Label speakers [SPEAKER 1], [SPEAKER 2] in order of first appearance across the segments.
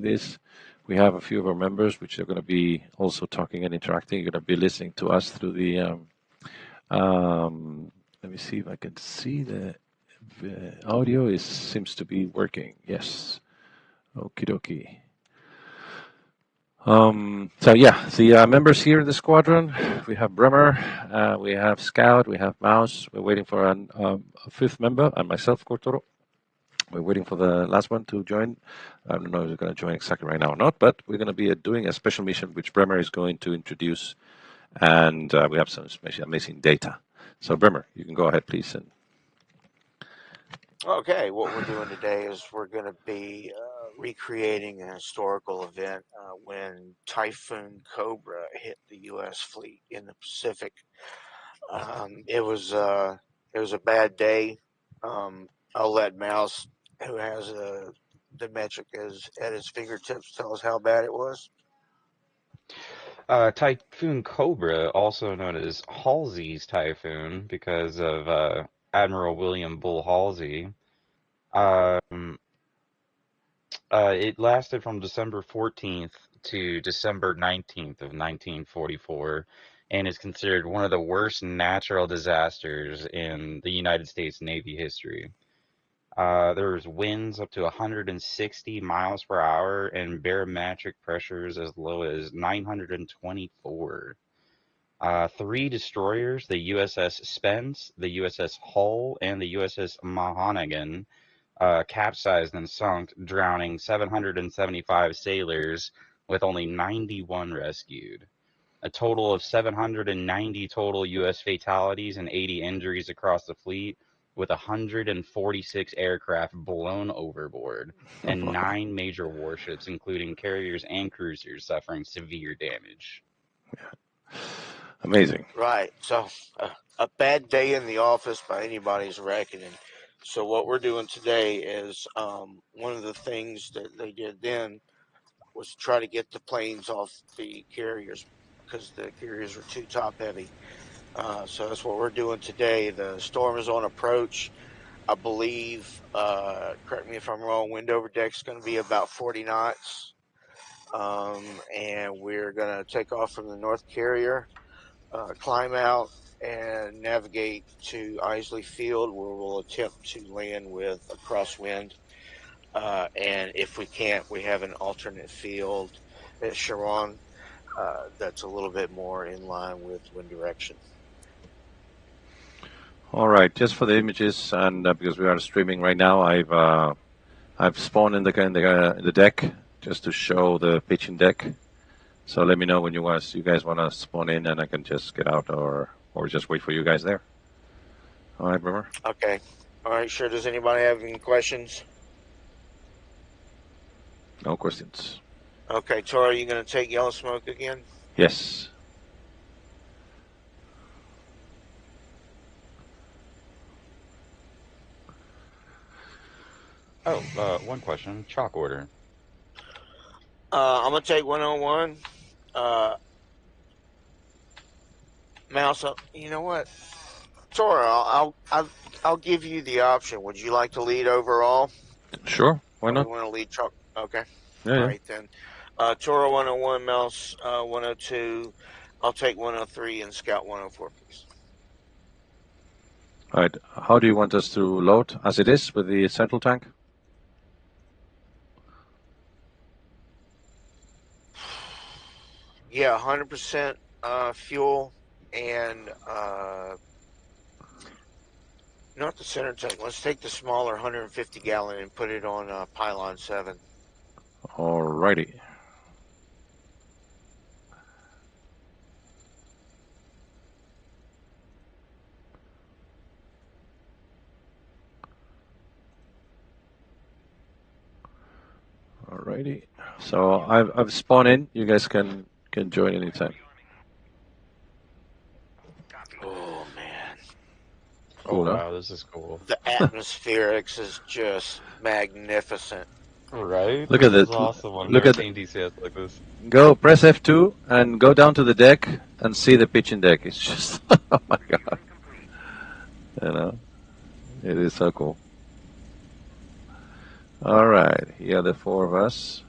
[SPEAKER 1] this. We have a few of our members which are going to be also talking and interacting. You're going to be listening to us through the. Let me see if I can see the audio. Seems to be working. Yes. Okie dokie. So yeah, the members here in the squadron, we have Bremer, we have Scout, we have Mouse. We're waiting for a fifth member, and myself, Cortoro. We're waiting for the last one to join. I don't know if they're going to join exactly right now or not, but we're going to be doing a special mission which Bremer is going to introduce, and we have some amazing data. So Bremer, you can go ahead, please.
[SPEAKER 2] Okay, what we're doing today is we're going to be recreating a historical event when Typhoon Cobra hit the U.S. fleet in the Pacific. It was a bad day. I'll let Mouse, who has the metric at his fingertips, tell us how bad it was.
[SPEAKER 3] Typhoon Cobra, also known as Halsey's Typhoon because of Admiral William Bull Halsey. It lasted from December 14th to December 19th of 1944 and is considered one of the worst natural disasters in the United States Navy history. There's winds up to 160 miles per hour and barometric pressures as low as 924. Three destroyers, the USS Spence, the USS Hull, and the USS Mahanagan, capsized and sunk, drowning 775 sailors with only 91 rescued. A total of 790 total U.S. fatalities and 80 injuries across the fleet, with 146 aircraft blown overboard and 9 major warships, including carriers and cruisers, suffering severe damage.
[SPEAKER 1] Amazing.
[SPEAKER 2] Right. So a bad day in the office by anybody's reckoning. So what we're doing today is one of the things that they did then was try to get the planes off the carriers because the carriers were too top heavy. So that's what we're doing today. The storm is on approach. I believe, correct me if I'm wrong, wind over deck is going to be about 40 knots. And we're going to take off from the North Carrier, climb out, and navigate to Isley Field, where we'll attempt to land with a crosswind. And if we can't, we have an alternate field at Sharon that's a little bit more in line with wind direction.
[SPEAKER 1] All right, just for the images, and because we are streaming right now, I've spawned in the deck just to show the pitching deck. So let me know when you guys want to spawn in, and I can just get out or just wait for you guys there. All right, Bremer.
[SPEAKER 2] Okay. All right. Sure. Does anybody have any questions?
[SPEAKER 1] No questions.
[SPEAKER 2] Okay, Tora, are you going to take yellow smoke again?
[SPEAKER 1] Yes.
[SPEAKER 3] Oh, one question. Chalk order.
[SPEAKER 2] I'm going to take 101. Mouse up. You know what? Tora, I'll give you the option. Would you like to lead overall?
[SPEAKER 1] Sure. Why
[SPEAKER 2] Or
[SPEAKER 1] not?
[SPEAKER 2] you want to lead chalk? Okay.
[SPEAKER 1] Yeah,
[SPEAKER 2] All
[SPEAKER 1] yeah.
[SPEAKER 2] right, then. Tora 101, Mouse 102. I'll take 103 and Scout 104, please.
[SPEAKER 1] All right. How do you want us to load as it is with the central tank?
[SPEAKER 2] Yeah, 100% fuel and not the center tank. Let's take the smaller 150 gallon and put it on pylon 7.
[SPEAKER 1] All righty. Alrighty. So I've spawned in. You guys can join anytime.
[SPEAKER 2] Oh man.
[SPEAKER 3] Oh wow, this is cool.
[SPEAKER 2] The atmospherics is just magnificent.
[SPEAKER 3] Right?
[SPEAKER 1] Look
[SPEAKER 3] This
[SPEAKER 1] at
[SPEAKER 3] is
[SPEAKER 1] it.
[SPEAKER 3] awesome. I've
[SPEAKER 1] Look
[SPEAKER 3] never
[SPEAKER 1] at
[SPEAKER 3] seen DCS like this.
[SPEAKER 1] Go press F2 and go down to the deck and see the pitching deck. It's just oh my god. You know, it is so cool. All right, here are the four of us.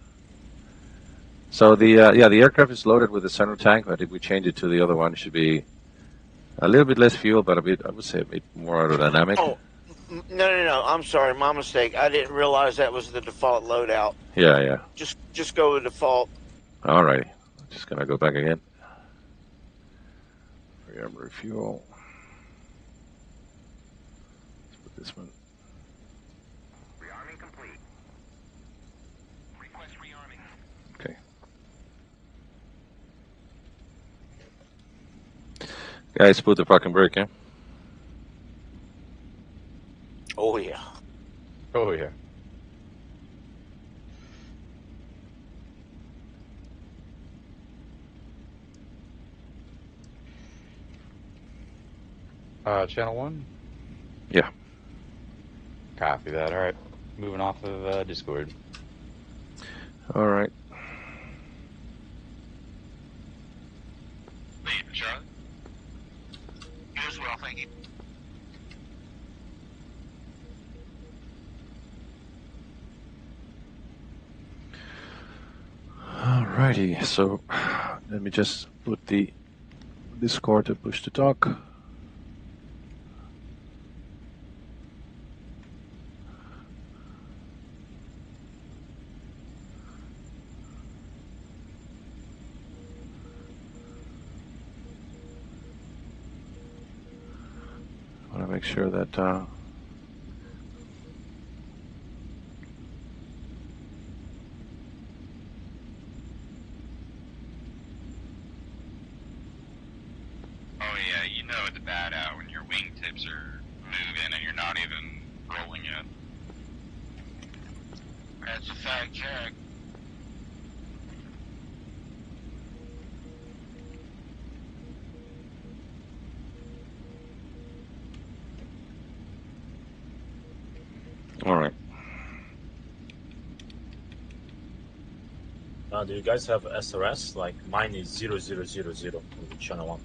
[SPEAKER 1] So the the aircraft is loaded with the center tank, but if we change it to the other one, it should be a little bit less fuel, but a bit, I would say, a bit more aerodynamic.
[SPEAKER 2] Oh, no. I'm sorry, my mistake. I didn't realize that was the default loadout.
[SPEAKER 1] Yeah.
[SPEAKER 2] Just go with default.
[SPEAKER 1] All right. Just gonna go back again. Refuel. Let's put this one.
[SPEAKER 4] Rearming complete. Request rearming.
[SPEAKER 1] Okay. Guys, put the parking brake, yeah?
[SPEAKER 2] Oh yeah.
[SPEAKER 3] Oh yeah. Channel 1?
[SPEAKER 1] Yeah.
[SPEAKER 3] Copy that. All right. Moving off of Discord.
[SPEAKER 1] All right.
[SPEAKER 4] Lead, Charlie. You as well, thank you.
[SPEAKER 1] Alrighty, so let me just put the Discord to push to talk. I want to make sure that
[SPEAKER 4] Oh yeah, you know it's bad out when your wingtips are moving and you're not even rolling yet. That's a fact check.
[SPEAKER 1] all right.
[SPEAKER 5] Do you guys have SRS? Like mine is 0000 on channel 1.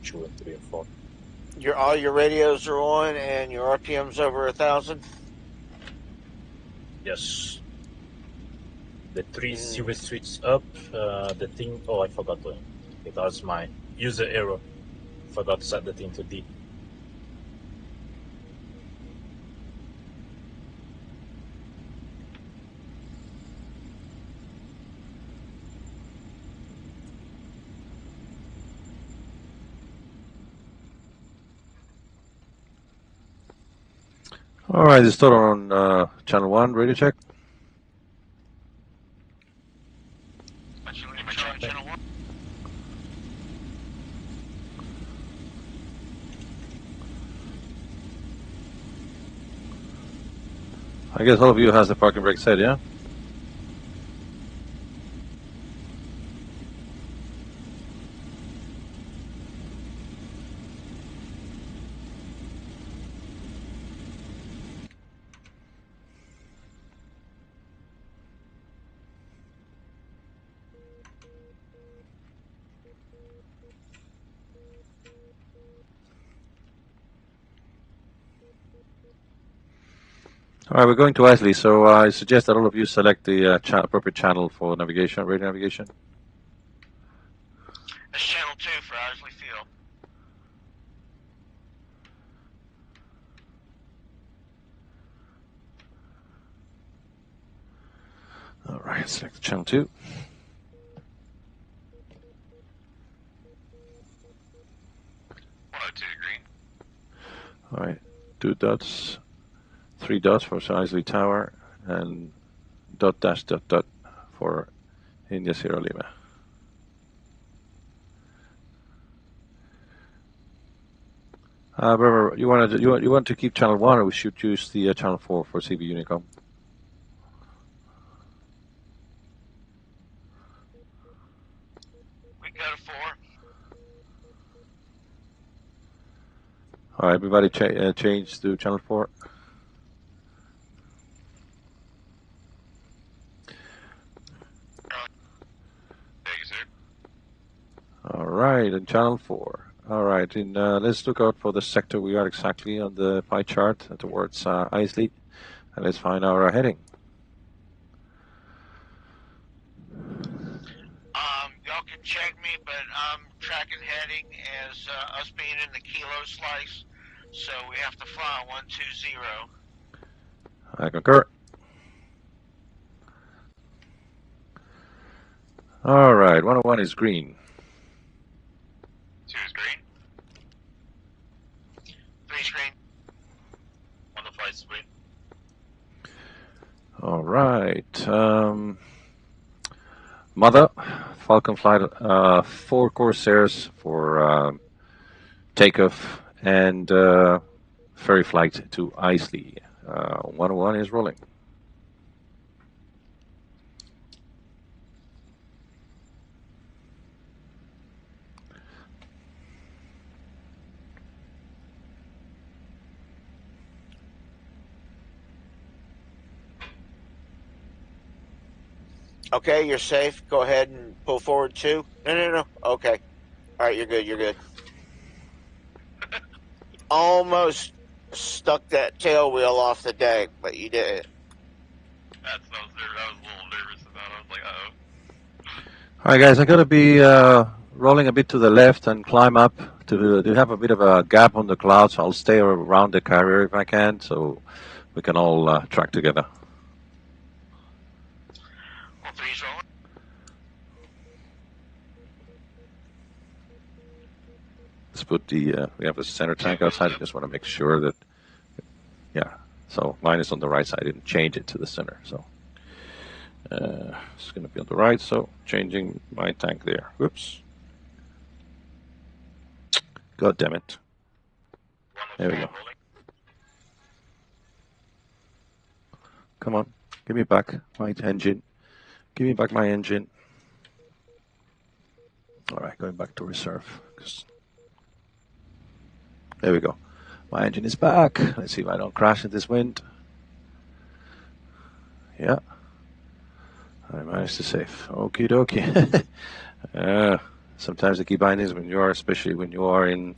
[SPEAKER 5] 2 and 3 and 4.
[SPEAKER 2] All your radios are on and your RPM's over 1,000.
[SPEAKER 5] Yes. The 3 silver switch up. The thing. Oh, I forgot to. It was my user error. Forgot to set the thing to D.
[SPEAKER 1] All right, it's still on channel 1, radio check.
[SPEAKER 4] Channel 1.
[SPEAKER 1] I guess all of you has the parking brake set, yeah? All right, we're going to Isley, so I suggest that all of you select the appropriate channel for navigation, radio navigation.
[SPEAKER 4] That's channel 2 for Isley Field.
[SPEAKER 1] All right, select channel 2.
[SPEAKER 4] Green.
[SPEAKER 1] All right, 2 dots, 3 dots for Isley Tower, and dot dash dot dot for India Sierra Lima. Remember, you want to keep channel 1, or we should use the channel 4 for CB Unicom?
[SPEAKER 4] We got a 4.
[SPEAKER 1] All right, everybody change to channel 4.
[SPEAKER 4] Thank you, sir.
[SPEAKER 1] All right, and channel 4. All right, and let's look out for the sector we are exactly on the pie chart towards Isley, and let's find our heading.
[SPEAKER 2] check me, but I'm tracking heading as us being in the kilo slice, so we have to fly 120.
[SPEAKER 1] I concur. All right, 101 is green.
[SPEAKER 4] 2 is green.
[SPEAKER 2] 3 screen.
[SPEAKER 5] 1 to 5 is green.
[SPEAKER 1] All right. Mother, Falcon Flight, 4 Corsairs for takeoff and ferry flight to Isley. 101 is rolling.
[SPEAKER 2] Okay, you're safe. Go ahead and pull forward 2. No. Okay. All right, you're good. You're good. Almost stuck that tail wheel off the deck, but you did it.
[SPEAKER 4] That's what I was a little nervous about. I was like, uh-oh.
[SPEAKER 1] All right, guys, I'm going to be rolling a bit to the left and climb up to have a bit of a gap on the clouds. I'll stay around the carrier if I can, so we can all track together.
[SPEAKER 2] 3's rolling.
[SPEAKER 1] Let's put the, we have a center tank outside. I just want to make sure that, yeah. So mine is on the right side. I didn't change it to the center. So it's going to be on the right. So changing my tank there. Whoops. God damn it. There we go. Come on. Give me back my engine. Give me back my engine. All right, going back to reserve. There we go. My engine is back. Let's see if I don't crash in this wind. Yeah. I managed to save. Okie dokie. Sometimes the key bindings when you are, especially when you are in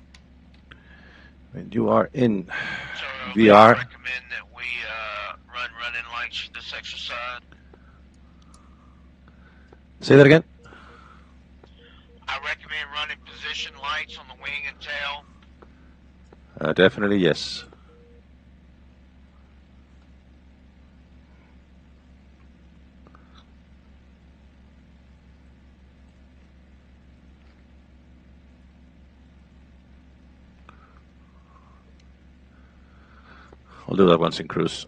[SPEAKER 1] VR.
[SPEAKER 2] I recommend that we run running lights this exercise.
[SPEAKER 1] Say that again.
[SPEAKER 2] I recommend running position lights on the wing and tail.
[SPEAKER 1] Definitely yes. I'll do that once in cruise.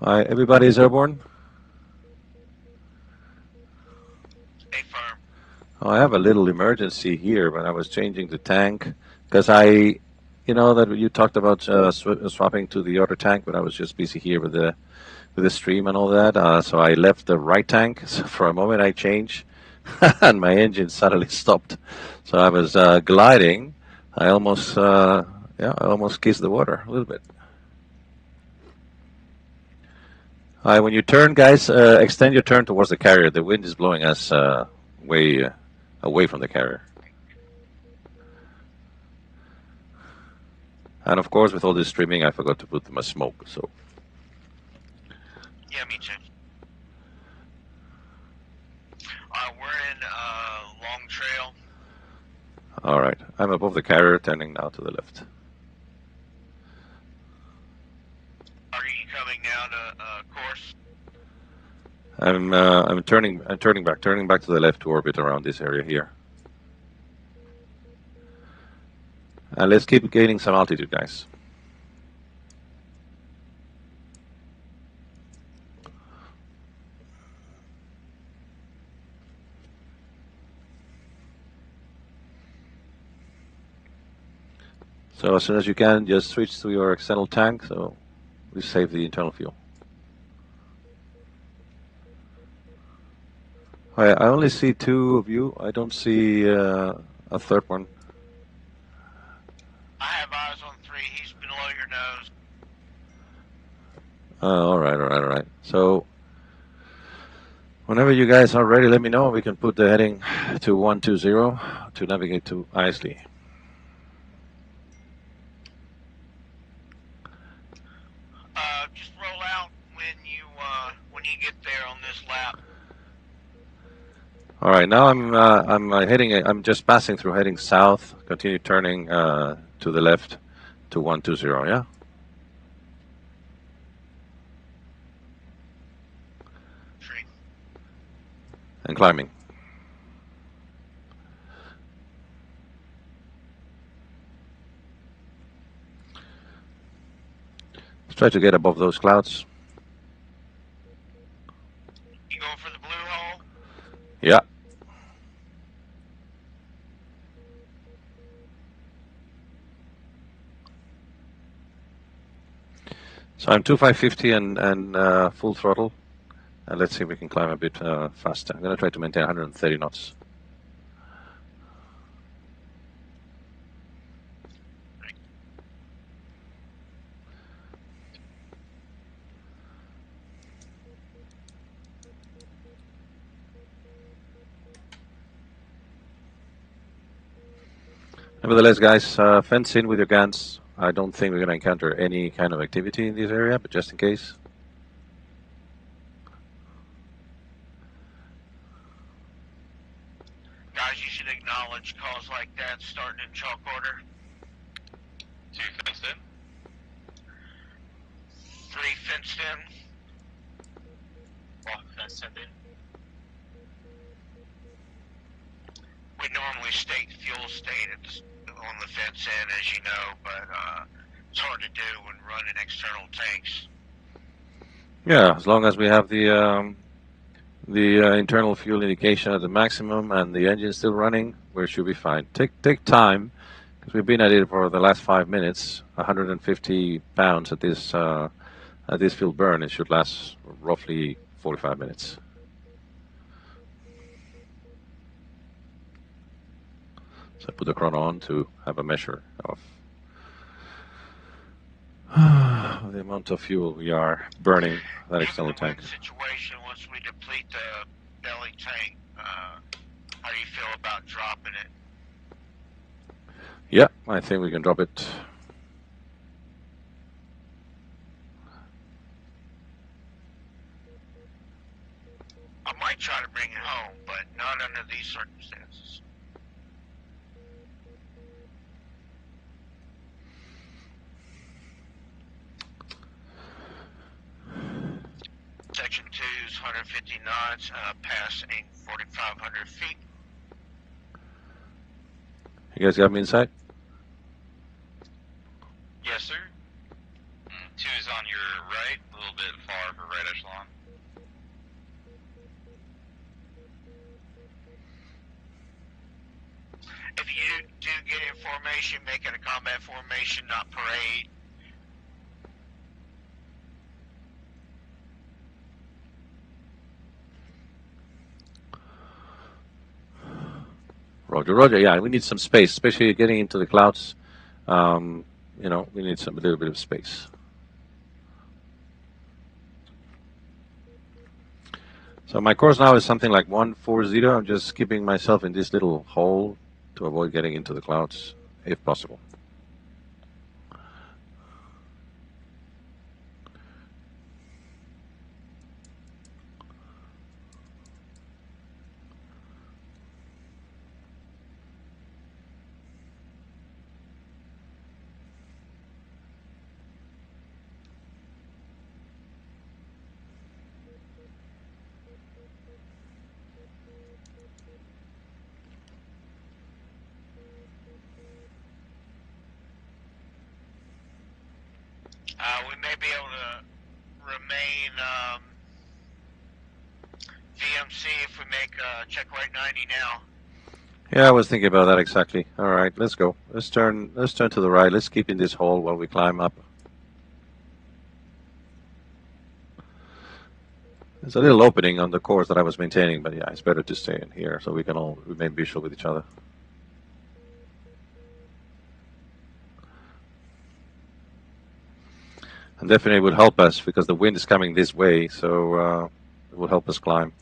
[SPEAKER 1] Hi, everybody is airborne?
[SPEAKER 2] Affirm.
[SPEAKER 1] Oh, I have a little emergency here when I was changing the tank because you know that you talked about swapping to the other tank, but I was just busy here with the stream and all that. So I left the right tank. So for a moment I changed, and my engine suddenly stopped. So I was gliding. I almost kissed the water a little bit. When you turn, guys, extend your turn towards the carrier. The wind is blowing us way away from the carrier. And of course, with all this streaming, I forgot to put them as smoke. So.
[SPEAKER 2] Yeah, me too. We're in Long Trail.
[SPEAKER 1] All right, I'm above the carrier, turning now to the left.
[SPEAKER 2] Are you coming down to course?
[SPEAKER 1] I'm turning back to the left to orbit around this area here. And let's keep gaining some altitude, guys. So as soon as you can, just switch to your external tank, so we save the internal fuel. I only see 2 of you. I don't see a third one.
[SPEAKER 2] I have eyes on 3. He's below your nose.
[SPEAKER 1] All right. So whenever you guys are ready, let me know. We can put the heading to 120 to navigate to Isley.
[SPEAKER 2] Just roll out when you get there on this lap.
[SPEAKER 1] All right, now I'm heading. I'm just passing through, heading south. Continue turning to the left to 120. Yeah,
[SPEAKER 2] Tree.
[SPEAKER 1] and climbing. Let's try to get above those clouds.
[SPEAKER 2] You going for the blue hole?
[SPEAKER 1] Yeah. So I'm 2550 and full throttle. Let's see if we can climb a bit faster. I'm going to try to maintain 130 knots. Nevertheless, guys, fence in with your guns. I don't think we're going to encounter any kind of activity in this area, but just in case.
[SPEAKER 2] Guys, you should acknowledge calls like that starting in chalk order.
[SPEAKER 4] 2 fenced in.
[SPEAKER 2] 3 fenced in.
[SPEAKER 5] 1 fenced in.
[SPEAKER 2] We normally state fuel state on the fence in, as you know, but it's hard to do when running external tanks.
[SPEAKER 1] Yeah, as long as we have the internal fuel indication at the maximum and the engine still running, we should be fine. Take time, because we've been at it for the last 5 minutes. 150 pounds at this fuel burn. It should last roughly 45 minutes. So I put the chrono on to have a measure of the amount of fuel we are burning that external tank.
[SPEAKER 2] Situation once we deplete the belly tank, how do you feel about dropping it?
[SPEAKER 1] Yeah, I think we can drop it.
[SPEAKER 2] I might try to bring it home, but not under these circumstances. Section 2's 150 knots, passing 4,500 feet.
[SPEAKER 1] You guys got me inside?
[SPEAKER 2] Yes, sir.
[SPEAKER 4] 2 is on your right, a little bit far for right echelon.
[SPEAKER 2] If you do get in formation, make it a combat formation, not parade.
[SPEAKER 1] Roger, Roger. Yeah, we need some space, especially getting into the clouds. You know, we need a little bit of space. So my course now is something like 140. I'm just keeping myself in this little hole to avoid getting into the clouds, if possible.
[SPEAKER 2] We may be able to remain VMC if we make check right 90 now.
[SPEAKER 1] Yeah, I was thinking about that exactly. All right, let's go. Let's turn to the right. Let's keep in this hole while we climb up. There's a little opening on the course that I was maintaining, but yeah, it's better to stay in here so we can all remain visual with each other. And definitely it would help us because the wind is coming this way, so it will help us climb.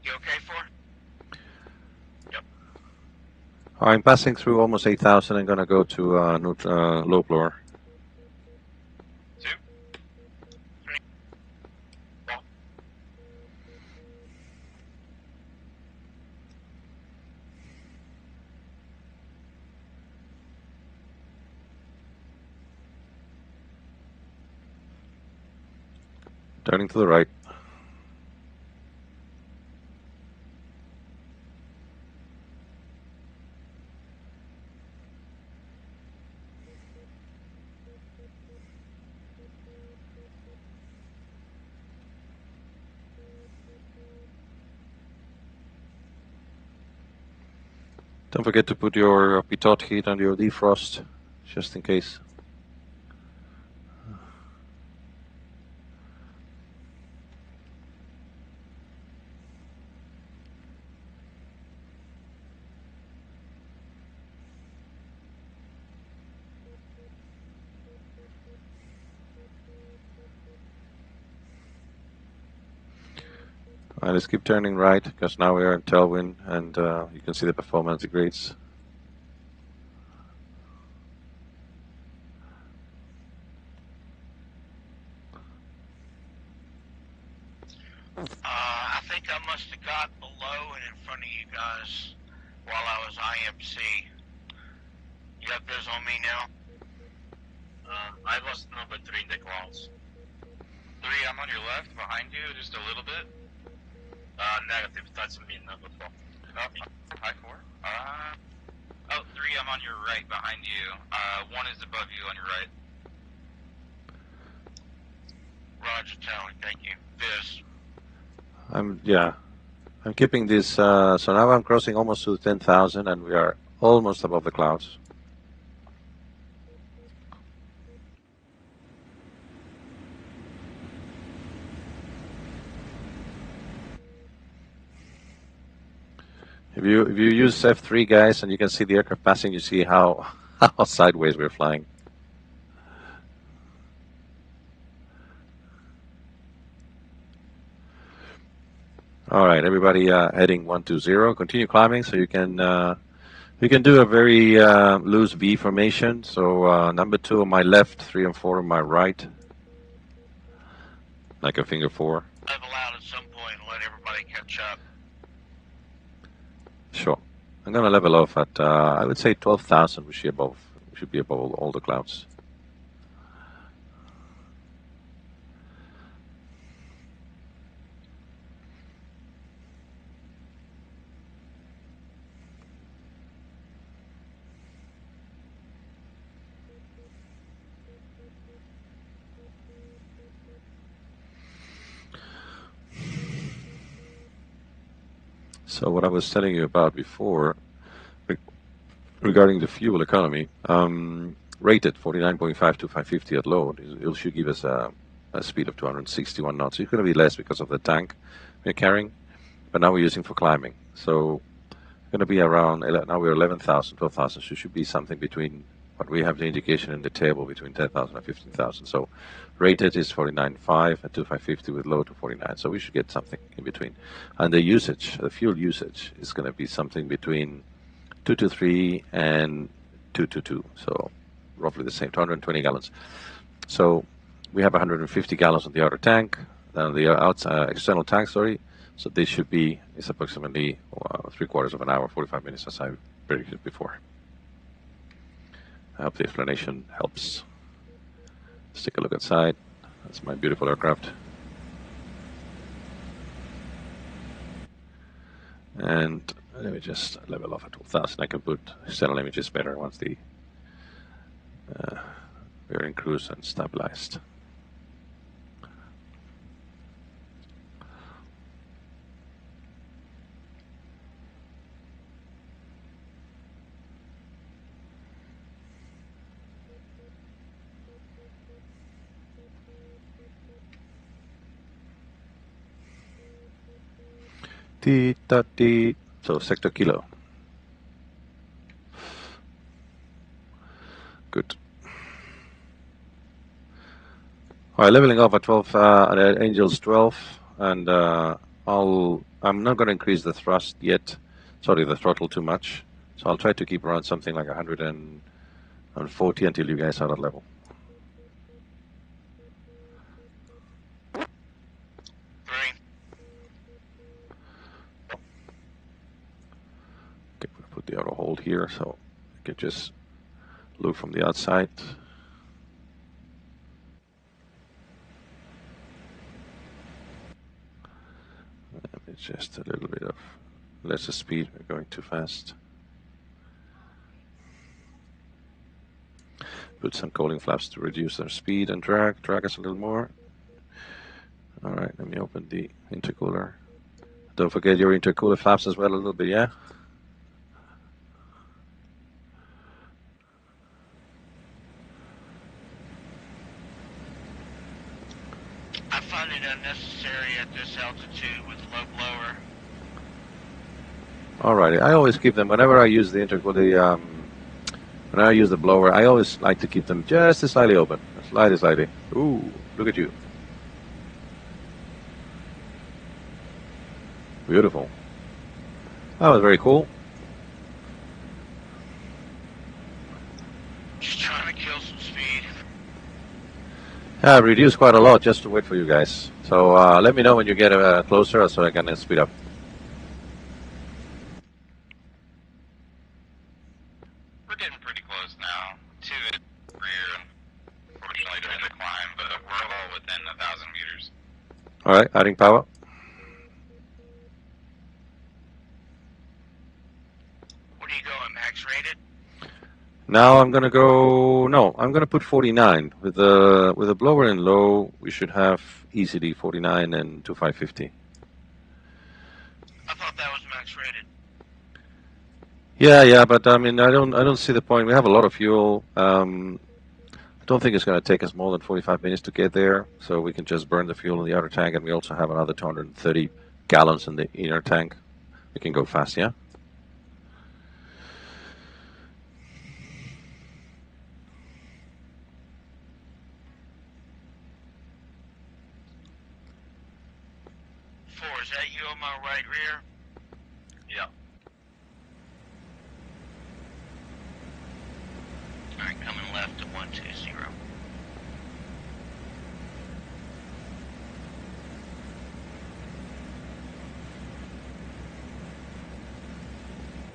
[SPEAKER 2] You okay, for? Yep.
[SPEAKER 1] I'm passing through almost 8,000 and going to go to low blower.
[SPEAKER 4] 2, 3, go.
[SPEAKER 1] Turning to the right. Don't forget to put your pitot heat on your defrost, just in case. All right, let's keep turning right, because now we are in tailwind, and you can see the performance degrades.
[SPEAKER 2] I think I must have got below and in front of you guys while I was IMC. You got this on me now?
[SPEAKER 5] I lost number 3 in the clouds.
[SPEAKER 4] 3, I'm on your left, behind you, just a little bit.
[SPEAKER 5] Negative, that's me, number 4.
[SPEAKER 4] Oh, high 4. 3, I'm on your right, behind you. 1 is above you on your right.
[SPEAKER 2] Roger, Tally, thank you. This.
[SPEAKER 1] I'm keeping this, so now I'm crossing almost to 10,000 and we are almost above the clouds. If you use F3, guys, and you can see the aircraft passing, you see how sideways we're flying. All right, everybody heading 120. Continue climbing so you can do a very loose V formation. So number 2 on my left, 3 and 4 on my right, like a finger 4.
[SPEAKER 2] Level out at some point and let everybody catch up.
[SPEAKER 1] Sure. I'm going to level off at, I would say 12,000. We should be above all the clouds. So what I was telling you about before regarding the fuel economy, rated 49.5 to 550 at load, it should give us a speed of 261 knots. It's going to be less because of the tank we're carrying, but now we're using for climbing. So going to be around, now we're 11,000, 12,000, so it should be something between what we have the indication in the table between 10,000 and 15,000. So rated is 49.5 and 2,550 with low to 49. So we should get something in between. And the usage, the fuel usage, is going to be something between 223 and 222. So roughly the same, 220 gallons. So we have 150 gallons on the outer tank, then the outside external tank, sorry. So this should be, it's approximately 3/4 of an hour, 45 minutes, as I predicted before. I hope the explanation helps. Let's take a look outside. That's my beautiful aircraft. And let me just level off at 12,000. I can put external images better once we're in cruise and stabilized. So sector kilo. Good. All right, leveling off at 12, at Angels 12, and I'm not going to increase the thrust yet. Sorry, the throttle too much. So I'll try to keep around something like 140 until you guys are at level. Okay, put the auto hold here so I can just look from the outside. It's just a little bit of lesser speed. We're going too fast. Put some coaling flaps to reduce their speed and drag. Drag us a little more. All right, let me open the intercooler. Don't forget your intercooler flaps as well a little bit, yeah?
[SPEAKER 2] I find it unnecessary at this altitude with low blower.
[SPEAKER 1] Alrighty, I always keep them whenever I use the intercooler. When I use the blower, I always like to keep them just slightly open, slightly. Ooh, look at you! Beautiful. That was very cool.
[SPEAKER 2] Just trying to kill some speed.
[SPEAKER 1] Yeah, I've reduced quite a lot just to wait for you guys. So let me know when you get closer so I can speed up.
[SPEAKER 4] We're getting pretty close now to it. Rear, unfortunately, during the climb, but we're all within 1,000 meters.
[SPEAKER 1] All right, adding power.
[SPEAKER 2] What are you going, max rated?
[SPEAKER 1] Now I'm gonna go. No, I'm gonna put 49 with a blower in low. We should have easily 49 and 2550.
[SPEAKER 2] I thought that was max rated.
[SPEAKER 1] Yeah, but I mean, I don't see the point. We have a lot of fuel. I don't think it's going to take us more than 45 minutes to get there, so we can just burn the fuel in the outer tank, and we also have another 230 gallons in the inner tank. We can go fast, yeah?
[SPEAKER 2] Is that you on my right rear?
[SPEAKER 4] Yeah.
[SPEAKER 2] Alright, coming left to 120.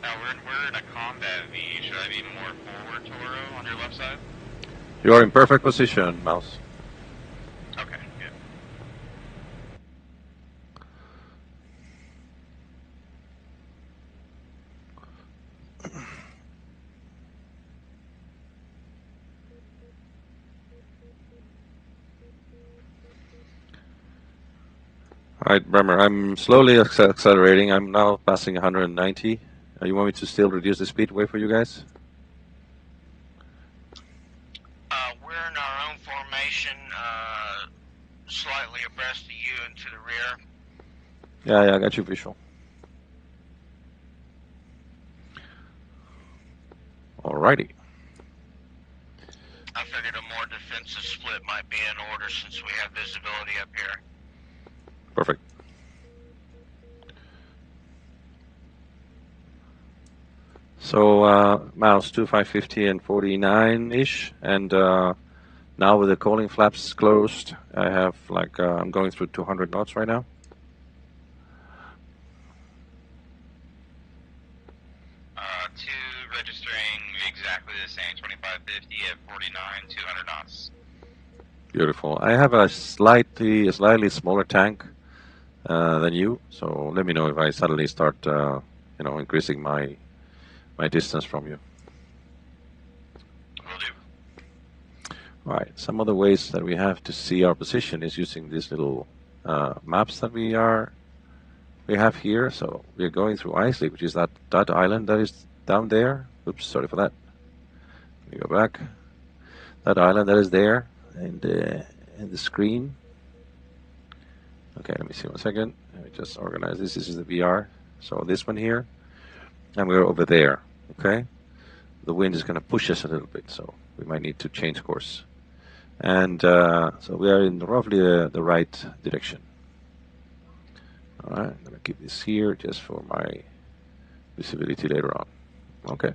[SPEAKER 4] Now we're in a combat V. Should I be more forward, Toro, on your left side?
[SPEAKER 1] You are in perfect position, Mouse.
[SPEAKER 4] Okay, good.
[SPEAKER 1] All right, Bremer, I'm slowly accelerating. I'm now passing 190. You want me to still reduce the speed? Wait for you guys?
[SPEAKER 2] We're in our own formation, slightly abreast of you and to the rear.
[SPEAKER 1] Yeah, I got you visual. Alrighty.
[SPEAKER 2] I figured a more defensive split might be in order since we have visibility up here.
[SPEAKER 1] Perfect. So Mouse 2550 and 49-ish, and now with the coaling flaps closed, I have like I'm going through 200 knots right now.
[SPEAKER 4] Two registering exactly the same, 2550 at 49, 200 knots.
[SPEAKER 1] Beautiful. I have a slightly smaller tank than you, so let me know if I suddenly start, increasing my distance from you.
[SPEAKER 4] Will do.
[SPEAKER 1] All right. Some of the ways that we have to see our position is using these little maps that we have here. So we're going through Isley, which is that island that is down there. Oops, sorry for that. Let me go back. That island that is there in the screen. Okay, let me see 1 second. Let me just organize this. This is the VR. So this one here, and we're over there. Okay, the wind is going to push us a little bit, so we might need to change course. And so we are in roughly the right direction. All right, I'm going to keep this here just for my visibility later on. Okay.
[SPEAKER 2] Is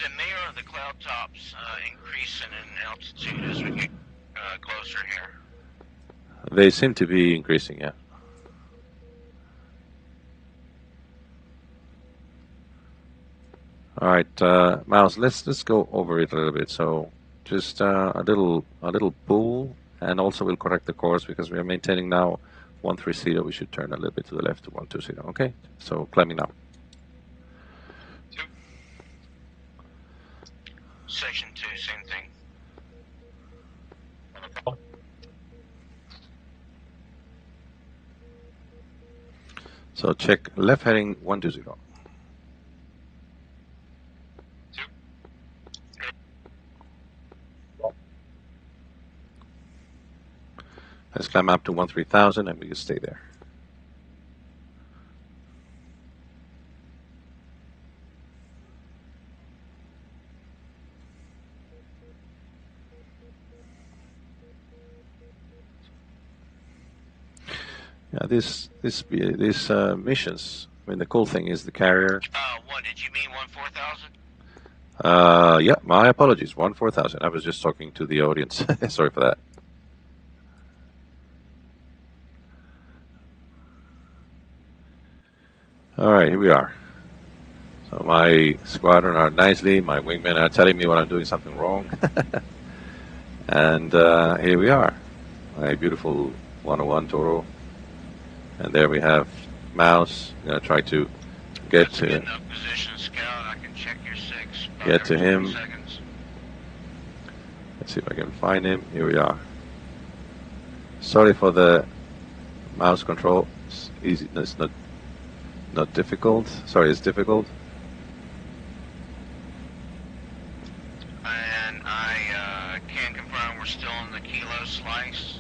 [SPEAKER 2] it me or are the cloud tops increasing in altitude as we get closer here?
[SPEAKER 1] They seem to be increasing, yeah. All right, Mouse. Let's go over it a little bit. So just a little pull, and also we'll correct the course because we are maintaining now 130. We should turn a little bit to the left to 120. Okay. So climbing now.
[SPEAKER 2] Section 2, same thing.
[SPEAKER 1] So check left heading 120. Let's climb up to 13,000 and we can stay there. Yeah, these missions. I mean, the cool thing is the carrier.
[SPEAKER 2] What did you mean 1-4000?
[SPEAKER 1] Yeah, my apologies. 14,000. I was just talking to the audience. Sorry for that. All right, here we are. So my squadron are nicely. My wingmen are telling me when I'm doing something wrong. And here we are. My beautiful 101 Toro. And there we have Mouse. I'm going to try to get to
[SPEAKER 2] position, Scout. I can check your 6.
[SPEAKER 1] Get to him.
[SPEAKER 2] Seconds.
[SPEAKER 1] Let's see if I can find him. Here we are. Sorry for the mouse control. It's easy. It's not difficult. Sorry, it's difficult.
[SPEAKER 2] And I can confirm we're still in the kilo slice.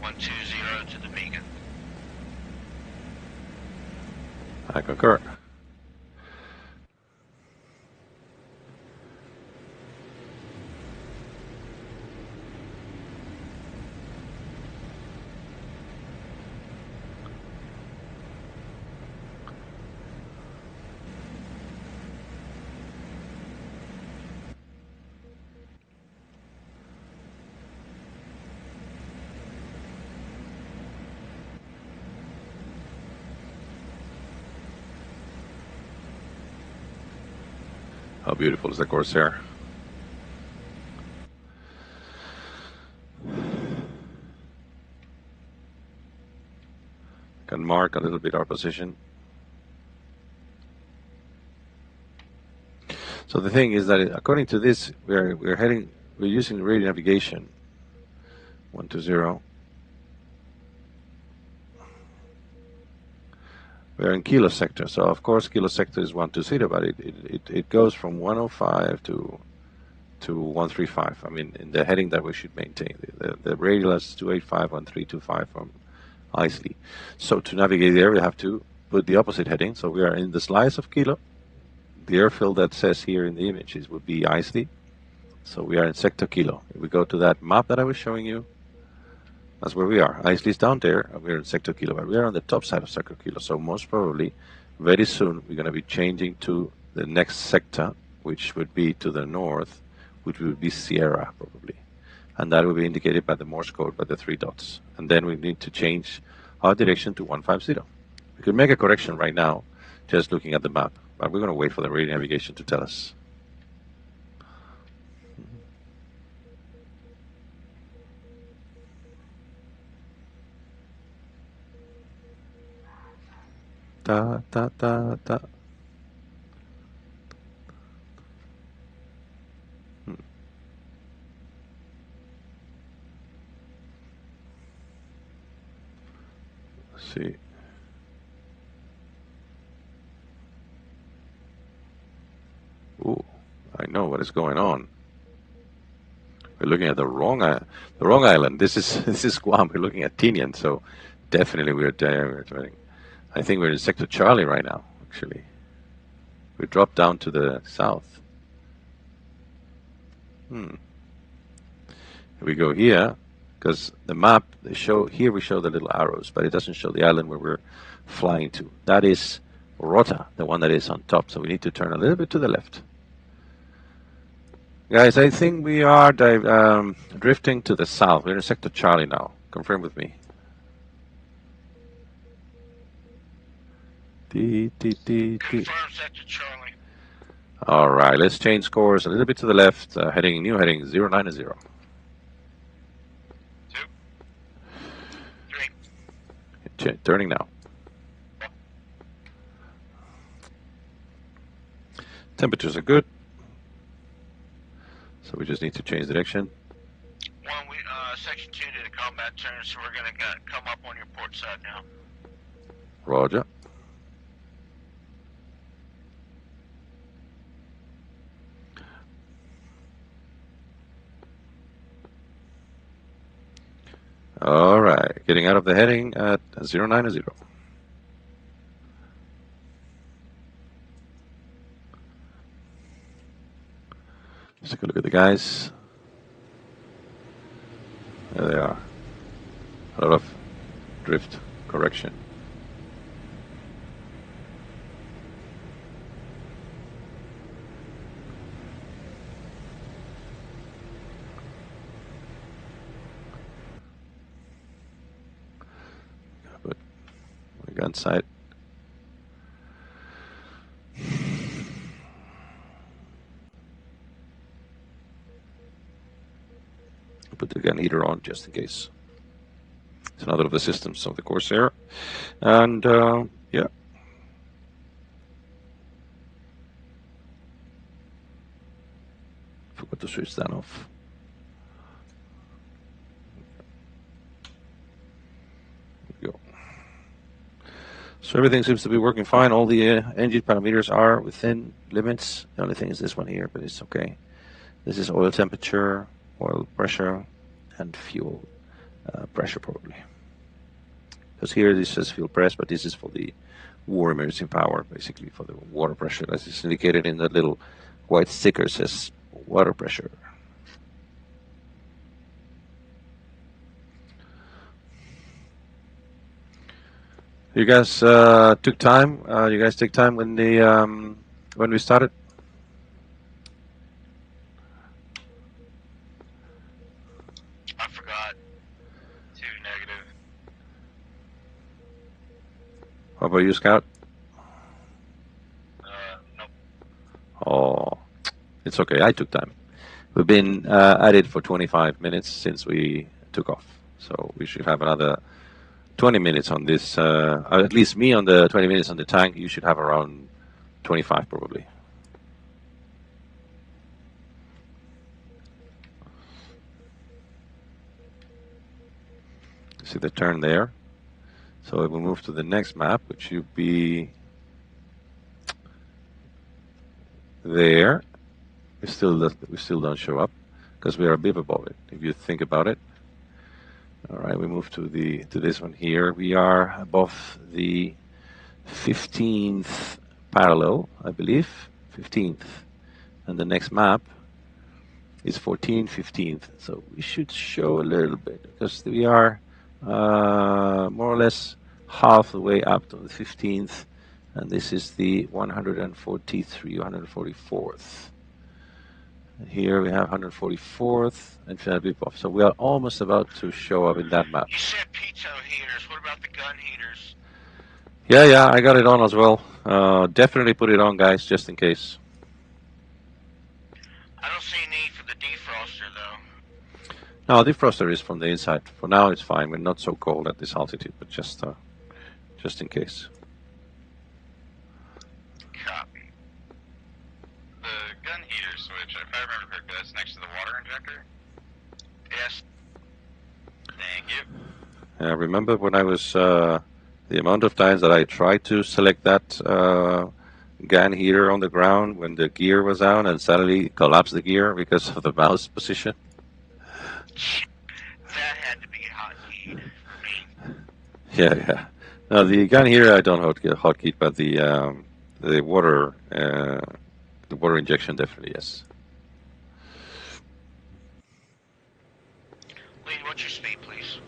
[SPEAKER 2] 120 to the beacon.
[SPEAKER 1] I concur. How beautiful is the Corsair? Can mark a little bit our position. So the thing is that according to this, we're using radio navigation 120. We're in kilo sector, so of course kilo sector is 120, but it goes from 105 to 135. I mean, in the heading that we should maintain. The radial is 285 1325 from Isley. So to navigate there, we have to put the opposite heading. So we are in the slice of kilo. The airfield that says here in the images would be Isley. So we are in sector kilo. If we go to that map that I was showing you, that's where we are. Isley is down there, and we're in sector kilo, but we are on the top side of sector kilo. So most probably, very soon, we're going to be changing to the next sector, which would be to the north, which would be Sierra, probably. And that will be indicated by the Morse code, by the 3 dots. And then we need to change our direction to 150. We could make a correction right now, just looking at the map, but we're going to wait for the radio navigation to tell us. Da, da, da, da. Let's see. Ooh, I know what is going on. We're looking at the wrong island. This is Guam. We're looking at Tinian, so definitely we're there. I think we're in sector Charlie right now, actually. We dropped down to the south. Here we go here, because the map, here we show the little arrows, but it doesn't show the island where we're flying to. That is rota, the one that is on top. So we need to turn a little bit to the left. Guys, I think we are drifting to the south. We're in sector Charlie now. Confirm with me.
[SPEAKER 2] Confirm sector Charlie.
[SPEAKER 1] All right, let's change course a little bit to the left. New heading 090.
[SPEAKER 4] 2, 3.
[SPEAKER 1] Turning now. Temperatures are good. So we just need to change direction.
[SPEAKER 2] Section 2 did a combat turn, so we're going to come up on your port side now.
[SPEAKER 1] Roger. All right, getting out of the heading at 090. Let's take a look at the guys. There they are. A lot of drift correction. But we gun sight. Put the gun heater on just in case. It's another of the systems of the Corsair. And yeah. Forgot to switch that off. There we go. So everything seems to be working fine. All the engine parameters are within limits. The only thing is this one here, but it's okay. This is oil temperature, oil pressure, and fuel pressure probably. Because here this says fuel press, but this is for the war emergency power, basically for the water pressure. As is indicated in that little white sticker, says water pressure. You guys took time. You guys take time when we started.
[SPEAKER 2] I forgot.
[SPEAKER 4] 2 negative.
[SPEAKER 1] How about you, Scout?
[SPEAKER 4] Nope.
[SPEAKER 1] Oh, it's okay. I took time. We've been at it for 25 minutes since we took off, so we should have another 20 minutes on this. At least me on the 20 minutes on the tank. You should have around 25 probably. See the turn there. So if we move to the next map, which should be there, we still don't show up because we are a bit above it. If you think about it. All right, we move to this one here. We are above the 15th parallel, I believe, 15th, and the next map is 14th, 15th. So we should show a little bit because we are more or less half the way up to the 15th, and this is the 143, 144th. Here we have 144th and Philippine. So we are almost about to show up in that map.
[SPEAKER 2] You said pitot heaters. What about the gun heaters?
[SPEAKER 1] Yeah, I got it on as well. Definitely put it on, guys, just in case.
[SPEAKER 2] I don't see a need for the defroster, though.
[SPEAKER 1] No, defroster is from the inside. For now, it's fine. We're not so cold at this altitude, but just in case.
[SPEAKER 4] Copy. The gun heater switch, if I remember correctly, that's next to the water injector?
[SPEAKER 2] Yes.
[SPEAKER 4] Thank you.
[SPEAKER 1] Remember when I was, the amount of times that I tried to select that gun heater on the ground when the gear was out and suddenly collapsed the gear because of the mouse position?
[SPEAKER 2] That had to be hotkeyed for me.
[SPEAKER 1] Yeah. Now the gun here I don't hotkey, but the water injection definitely yes.
[SPEAKER 2] Lead, what's your speed, please?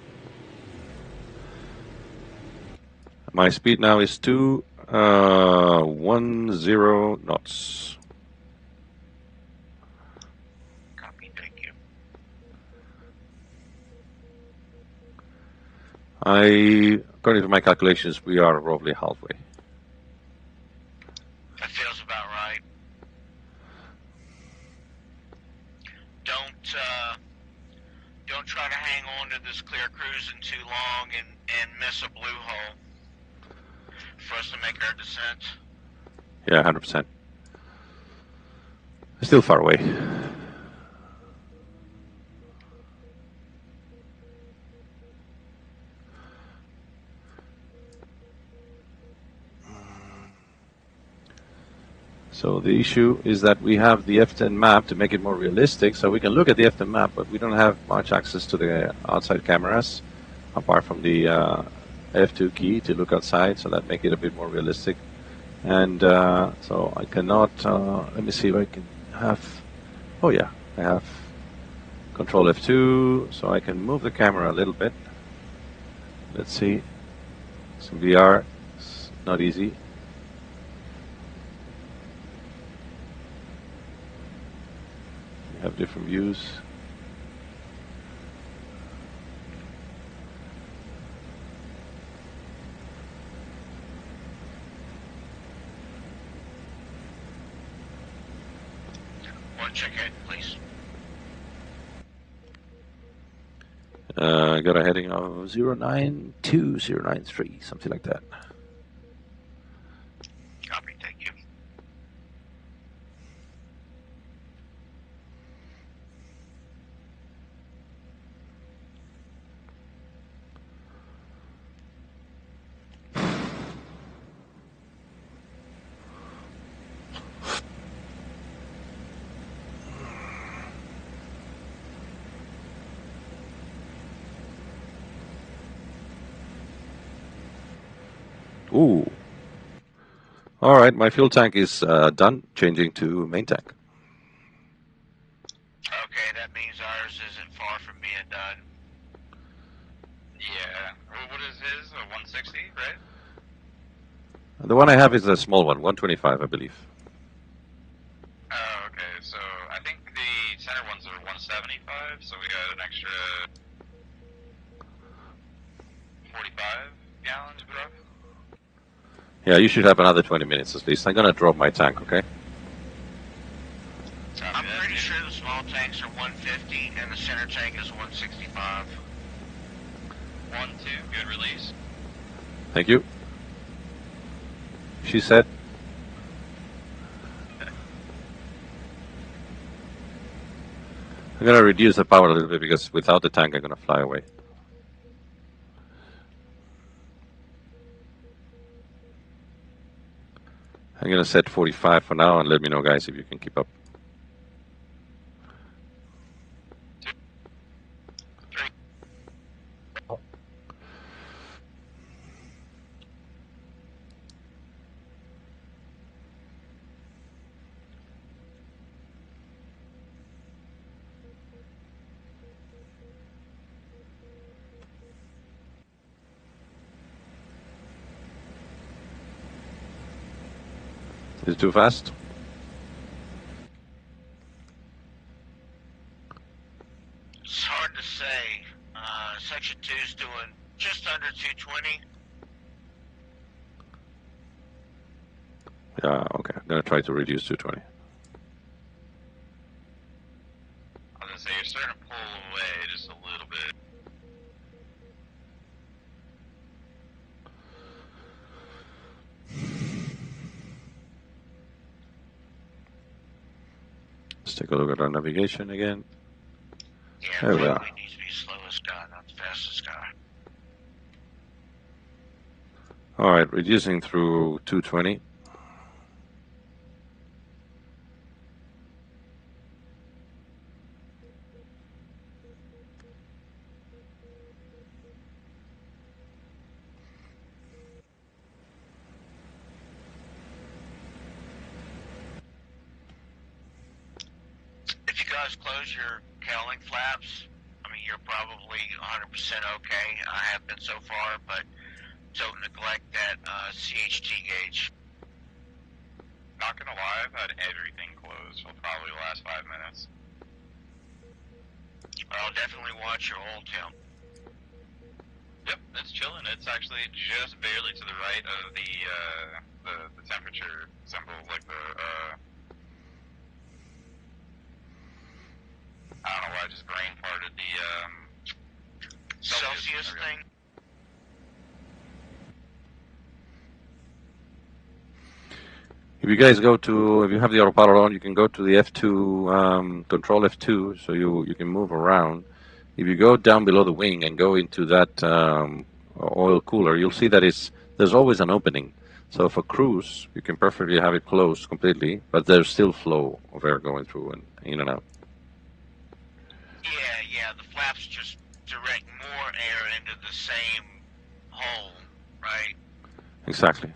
[SPEAKER 1] My speed now is 2 10 knots.
[SPEAKER 2] Copy, thank you.
[SPEAKER 1] According to my calculations, we are roughly halfway.
[SPEAKER 2] That feels about right. Don't try to hang on to this clear cruising too long and miss a blue hole for us to make our descent.
[SPEAKER 1] Yeah, 100%. Still far away. So the issue is that we have the F10 map to make it more realistic, so we can look at the F10 map, but we don't have much access to the outside cameras, apart from the F2 key to look outside, so that make it a bit more realistic. And so I cannot, let me see if I can have, oh yeah, I have Control F2, so I can move the camera a little bit. Let's see, some VR, it's not easy. Have different views.
[SPEAKER 2] One check ahead, please.
[SPEAKER 1] Got a heading of 092, something like that.
[SPEAKER 2] Copy, thank you.
[SPEAKER 1] Ooh. All right, my fuel tank is done. Changing to main tank.
[SPEAKER 2] Okay, that means ours isn't far from being done.
[SPEAKER 4] Yeah. What is his? A 160, right?
[SPEAKER 1] The one I have is a small one, 125, I believe.
[SPEAKER 4] Oh, okay. So I think the center ones are 175, so we got an extra 45 gallons of rough.
[SPEAKER 1] Yeah, you should have another 20 minutes at least. I'm gonna drop my tank, okay?
[SPEAKER 2] I'm pretty sure the small tanks are 150 and the center tank is 165.
[SPEAKER 4] 1-2, good release.
[SPEAKER 1] Thank you. She said. I'm gonna reduce the power a little bit because without the tank I'm gonna fly away. I'm gonna set 45 for now and let me know, guys, if you can keep up. Is it too fast?
[SPEAKER 2] It's hard to say. Section 2's doing just under 220.
[SPEAKER 1] Yeah, okay. I'm gonna try to reduce 220.
[SPEAKER 4] I was gonna say you're starting to pull away just a little bit.
[SPEAKER 1] Let's take a look at our navigation again.
[SPEAKER 2] Yeah,
[SPEAKER 1] There we are.
[SPEAKER 2] probably needs to be slowest guy, not the fastest guy.
[SPEAKER 1] All right, reducing through 220.
[SPEAKER 2] If you guys close your cowling flaps, I mean, you're probably 100% okay. I have been so far, but Don't neglect that CHT gauge.
[SPEAKER 4] Not gonna lie, I've had everything closed for probably the last 5 minutes.
[SPEAKER 2] I'll definitely watch your oil temp.
[SPEAKER 4] Yep, it's chilling. It's actually just barely to the right of the temperature symbol, like the I don't know why I just brain parted the
[SPEAKER 2] Celsius thing.
[SPEAKER 1] If you guys go to, if you have the autopilot on, you can go to the F2, control F2, so you can move around. If you go down below the wing and go into that oil cooler, you'll see that there's always an opening. So for cruise, you can perfectly have it closed completely, but there's still flow of air going through and in and out.
[SPEAKER 2] Yeah, the flaps just direct more air into the same hole, right?
[SPEAKER 1] Exactly.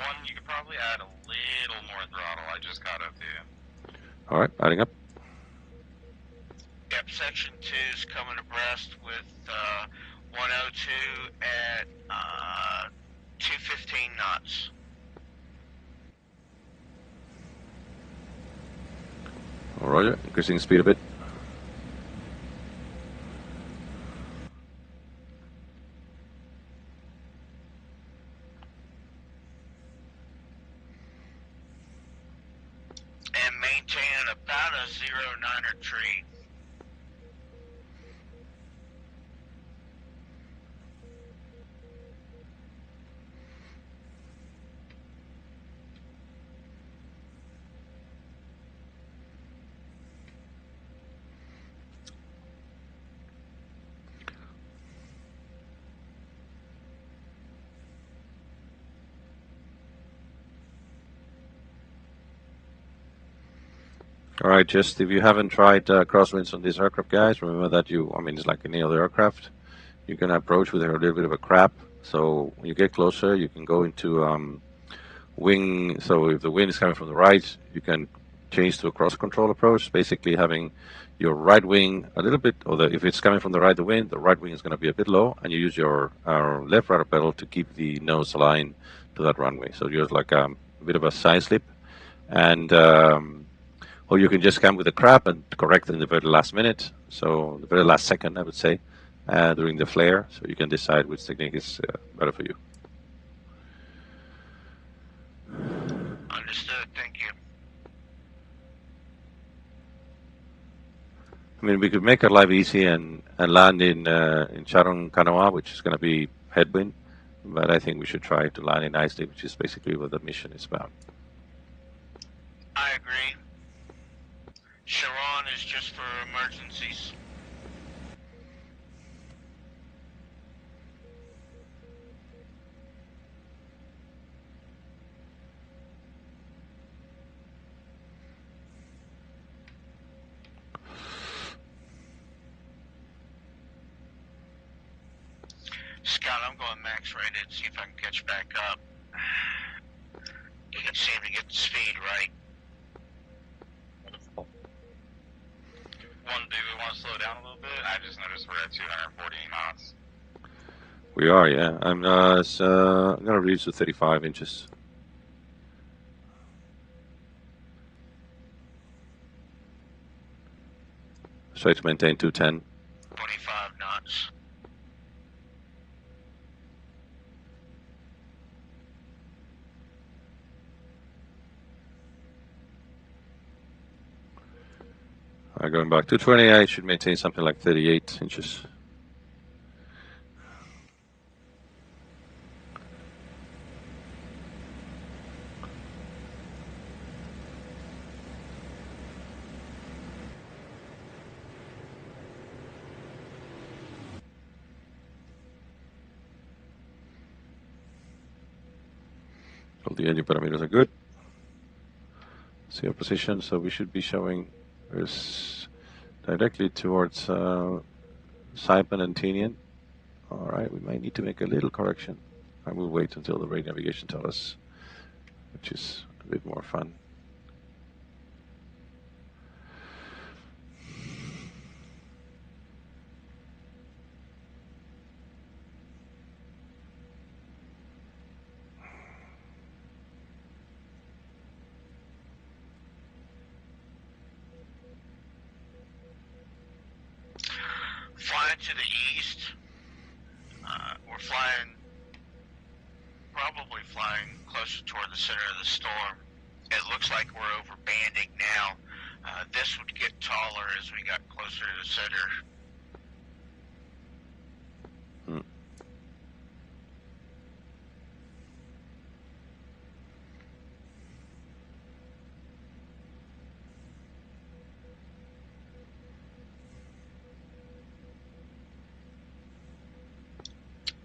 [SPEAKER 4] one. You could probably add a little more throttle. I just got up to.
[SPEAKER 1] All right, adding up.
[SPEAKER 2] Yep, section 2's coming abreast with 102 at 215 knots.
[SPEAKER 1] All right, increasing speed a bit.
[SPEAKER 2] And maintaining about a 0.9er tree.
[SPEAKER 1] All right, just if you haven't tried crosswinds on this aircraft, guys, remember that it's like any other aircraft. You can approach with a little bit of a crab. So when you get closer, you can go into wing. So if the wind is coming from the right, you can change to a cross control approach, basically having your right wing a little bit, if it's coming from the right, the right wing is going to be a bit low, and you use your left rudder pedal to keep the nose aligned to that runway. So you're like a bit of a side slip, and or you can just come with a crab and correct it in the very last minute, so the very last second, I would say, during the flare, so you can decide which technique is better for you.
[SPEAKER 2] Understood, thank you.
[SPEAKER 1] I mean, we could make our life easy and land in Charon Canoa, which is going to be headwind, but I think we should try to land in Isley, which is basically what the mission is about.
[SPEAKER 2] I agree. Sharon is just for emergencies. Scott, I'm going max rated, see if I can catch back up. You can seem to get the speed right.
[SPEAKER 4] Do we want to slow down a little bit? I just noticed we're at 240 knots.
[SPEAKER 1] We are, yeah. I'm going to reduce to 35 inches. Try to maintain 210.
[SPEAKER 2] 25 knots.
[SPEAKER 1] All right, going back to 220, I should maintain something like 38 inches. All the engine parameters are good. See our position, so we should be showing us directly towards Saipan and Tinian. All right, we might need to make a little correction. I will wait until the radio navigation tells us, which is a bit more fun.
[SPEAKER 6] It looks like we're over banding now. This would get taller as we got closer to the center.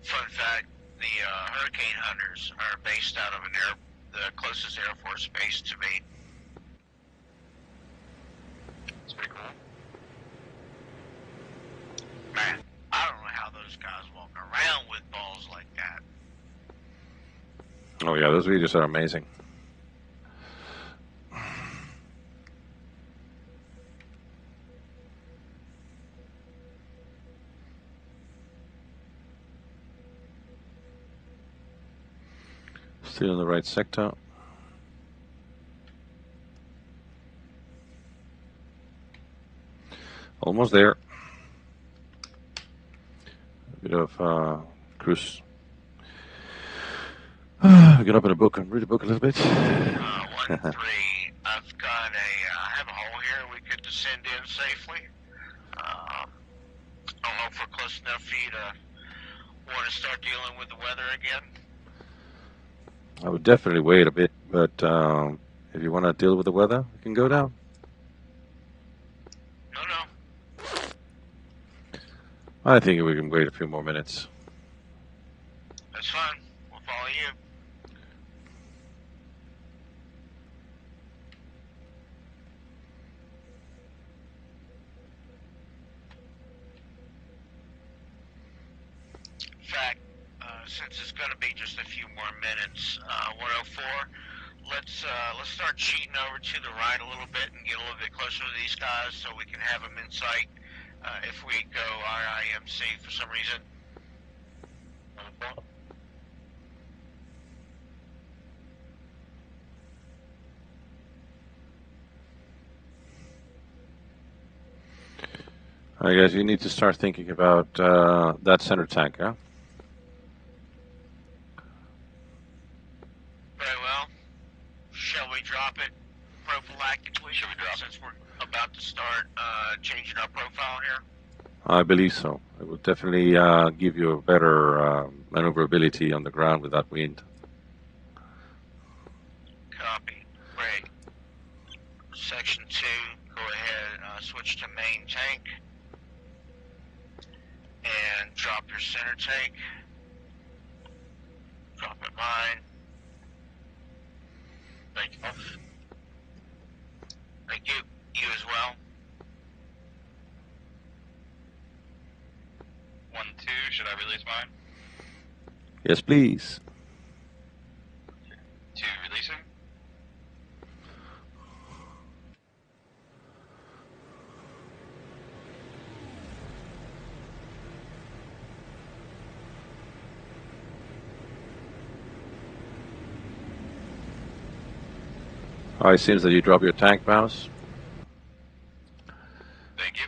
[SPEAKER 6] Fun fact, the hurricane hunters are based out of the closest Air Force base to me.
[SPEAKER 4] It's pretty cool.
[SPEAKER 6] Man, I don't know how those guys walk around with balls like that.
[SPEAKER 1] Oh yeah, those videos are amazing. Still in the right sector. Almost there. A bit of cruise. Get up in a book and read a book a little bit.
[SPEAKER 6] 1-3, I've got I have a hole here we could descend in safely. I don't know if we're close enough for you to want to start dealing with the weather again.
[SPEAKER 1] I would definitely wait a bit, but if you want to deal with the weather, you can go down.
[SPEAKER 6] No.
[SPEAKER 1] I think we can wait a few more minutes.
[SPEAKER 6] That's fine. We'll follow you. In fact, since it's going to be just a few more minutes, 104, let's start cheating over to the right a little bit and get a little bit closer to these guys so we can have them in sight if we go RIMC for some reason.
[SPEAKER 1] I guess you need to start thinking about that center tank, yeah?
[SPEAKER 6] Very well. Shall we drop it prophylactically? Should we drop it since we're about to start changing our profile here?
[SPEAKER 1] I believe so. It will definitely give you a better maneuverability on the ground with that wind.
[SPEAKER 6] Copy. Great. Section 2, go ahead, switch to main tank. And drop your center tank. Drop it mine. Takeoff. Thank you. You as well.
[SPEAKER 4] 1-2, should I release mine?
[SPEAKER 1] Yes, please.
[SPEAKER 4] 2, releasing.
[SPEAKER 1] It seems that you drop your tank, Mouse.
[SPEAKER 4] Thank you.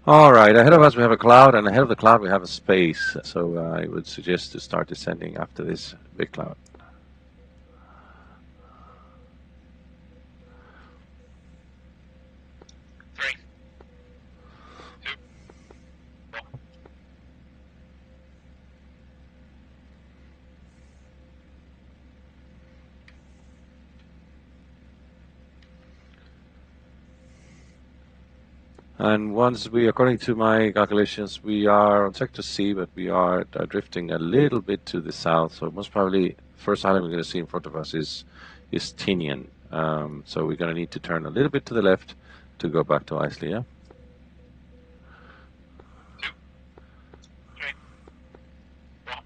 [SPEAKER 1] All right, ahead of us we have a cloud, and ahead of the cloud we have a space. So I would suggest to start descending after this big cloud.
[SPEAKER 6] Three.
[SPEAKER 4] 2. Roll.
[SPEAKER 1] And once we, according to my calculations, we are on sector C, but we are drifting a little bit to the south. So most probably, first island we're going to see in front of us is Tinian. So we're going to need to turn a little bit to the left to go back to Isley, yeah?
[SPEAKER 6] 2. 3. Roll.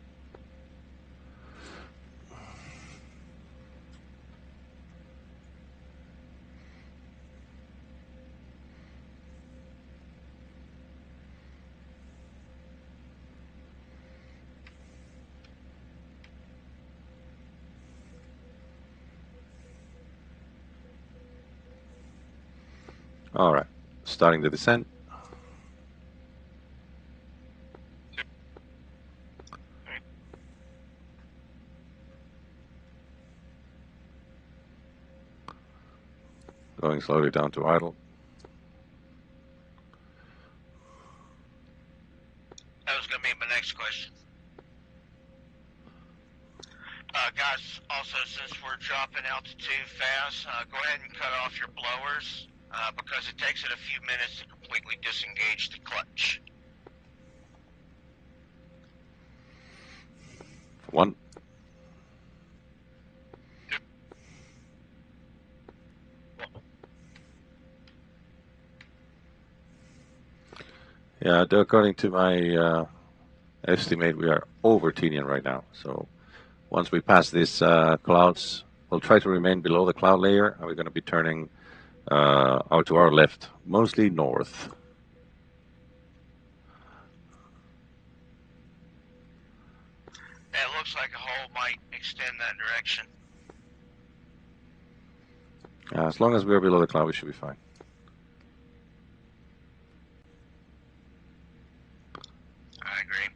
[SPEAKER 1] All right, starting the descent.
[SPEAKER 6] 2. 3.
[SPEAKER 1] Going slowly down to idle.
[SPEAKER 6] That was going to be my next question. Guys, also, since we're dropping altitude fast, go ahead and cut off your blowers because it takes it a few minutes to completely disengage the clutch.
[SPEAKER 1] 1. Yeah, according to my estimate, we are over Tinian right now. So once we pass these clouds, we'll try to remain below the cloud layer, and we're going to be turning out to our left, mostly north.
[SPEAKER 6] It looks like a hole might extend that direction.
[SPEAKER 1] As long as we're below the cloud, we should be fine.
[SPEAKER 6] I agree.